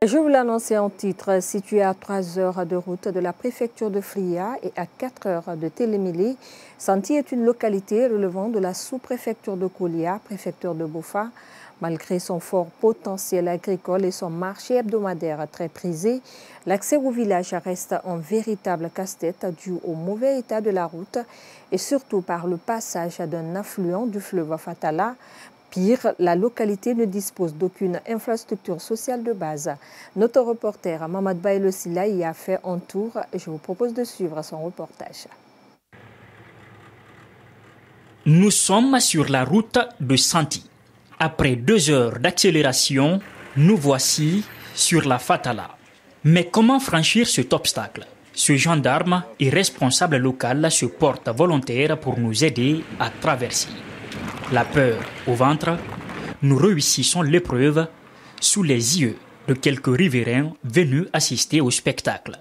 Je vous l'annonçais en titre, situé à 3 heures de route de la préfecture de Fria et à 4 heures de Télémili, Santi est une localité relevant de la sous-préfecture de Koulia, préfecture de Boufa. Malgré son fort potentiel agricole et son marché hebdomadaire très prisé, l'accès au village reste un véritable casse-tête dû au mauvais état de la route et surtout par le passage d'un affluent du fleuve Fatala. Pire, la localité ne dispose d'aucune infrastructure sociale de base. Notre reporter Mamad Baïlo Silla y a fait un tour. Je vous propose de suivre son reportage. Nous sommes sur la route de Santi. Après 2 heures d'accélération, nous voici sur la Fatala. Mais comment franchir cet obstacle? Ce gendarme et responsable local se porte volontaire pour nous aider à traverser. La peur au ventre, nous réussissons l'épreuve sous les yeux de quelques riverains venus assister au spectacle.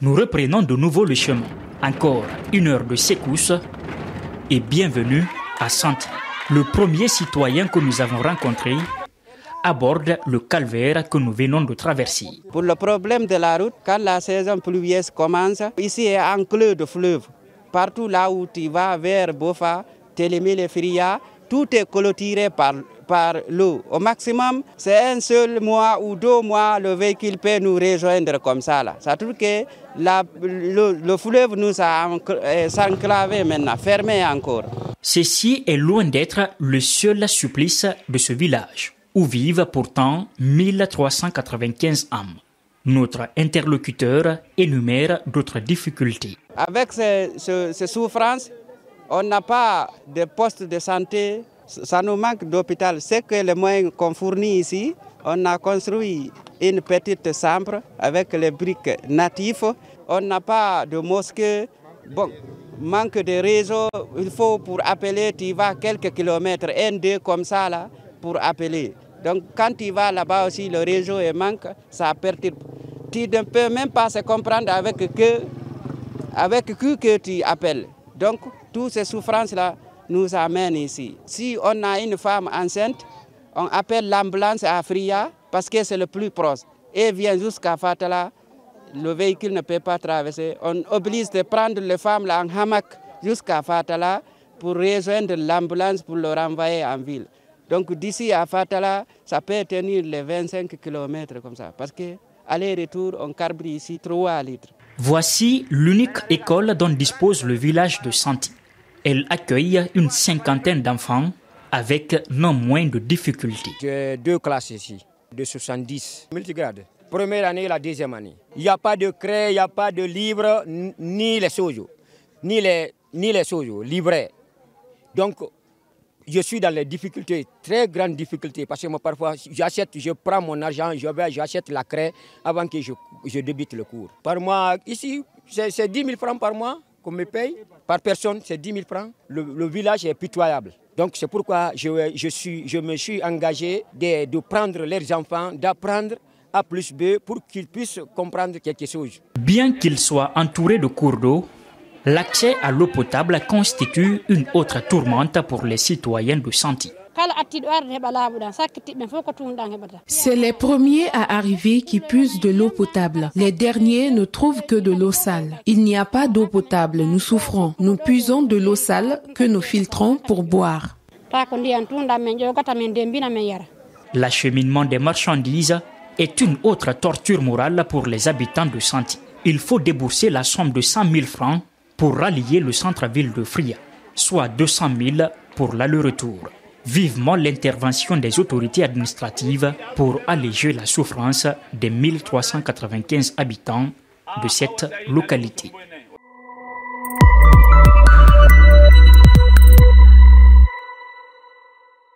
Nous reprenons de nouveau le chemin. Encore 1 heure de secousse et bienvenue à Santi. Le premier citoyen que nous avons rencontré aborde le calvaire que nous venons de traverser. Pour le problème de la route, quand la saison pluvieuse commence, ici est enclos de fleuve. Partout là où tu vas vers Bofa, Télémili, Fria, tout est clôturé par l'eau. Au maximum, c'est 1 seul mois ou 2 mois, le véhicule peut nous rejoindre comme ça. Ça veut dire que le fleuve nous a enclavé maintenant, fermé encore. Ceci est loin d'être le seul supplice de ce village, où vivent pourtant 1395 âmes. Notre interlocuteur énumère d'autres difficultés. Avec ces souffrances, on n'a pas de poste de santé, ça nous manque d'hôpital. C'est que les moyens qu'on fournit ici, on a construit une petite chambre avec les briques natifs. On n'a pas de mosquée. Bon, manque de réseau, il faut pour appeler, tu vas quelques kilomètres, 1-2 comme ça là, pour appeler. Donc quand tu vas là-bas aussi, le réseau manque, ça perturbe. Tu ne peux même pas se comprendre avec qui que tu appelles. Donc toutes ces souffrances-là nous amènent ici. Si on a une femme enceinte, on appelle l'ambulance à Fria parce que c'est le plus proche. Et vient jusqu'à Fatala, le véhicule ne peut pas traverser. On oblige de prendre les femmes là en hamac jusqu'à Fatala pour rejoindre l'ambulance pour le renvoyer en ville. Donc d'ici à Fatala, ça peut tenir les 25 km comme ça. Parce que aller-retour, on carbre ici 3 litres. Voici l'unique école dont dispose le village de Santi. Elle accueille une 50aine d'enfants avec non moins de difficultés. J'ai 2 classes ici, de 70, multigrades. Première année et la deuxième année. Il n'y a pas de craie, il n'y a pas de livres, ni les sojos, ni les sojos, livrets. Donc, je suis dans les difficultés, très grandes difficultés, parce que moi, parfois, je prends mon argent, j'achète la craie avant que je débute le cours. Par mois, ici, c'est 10 000 francs par mois qu'on me paye. Par personne, c'est 10 000 francs. Le village est pitoyable. Donc, c'est pourquoi je me suis engagé de prendre leurs enfants, d'apprendre A plus B pour qu'ils puissent comprendre quelque chose. Bien qu'il soit entouré de cours d'eau, l'accès à l'eau potable constitue une autre tourmente pour les citoyens de Santi. C'est les premiers à arriver qui puissent de l'eau potable. Les derniers ne trouvent que de l'eau sale. Il n'y a pas d'eau potable, nous souffrons. Nous puisons de l'eau sale que nous filtrons pour boire. L'acheminement des marchandises est une autre torture morale pour les habitants de Santi. Il faut débourser la somme de 100 000 francs pour rallier le centre-ville de Fria, soit 200 000 pour l'aller-retour. Vivement l'intervention des autorités administratives pour alléger la souffrance des 1395 habitants de cette localité.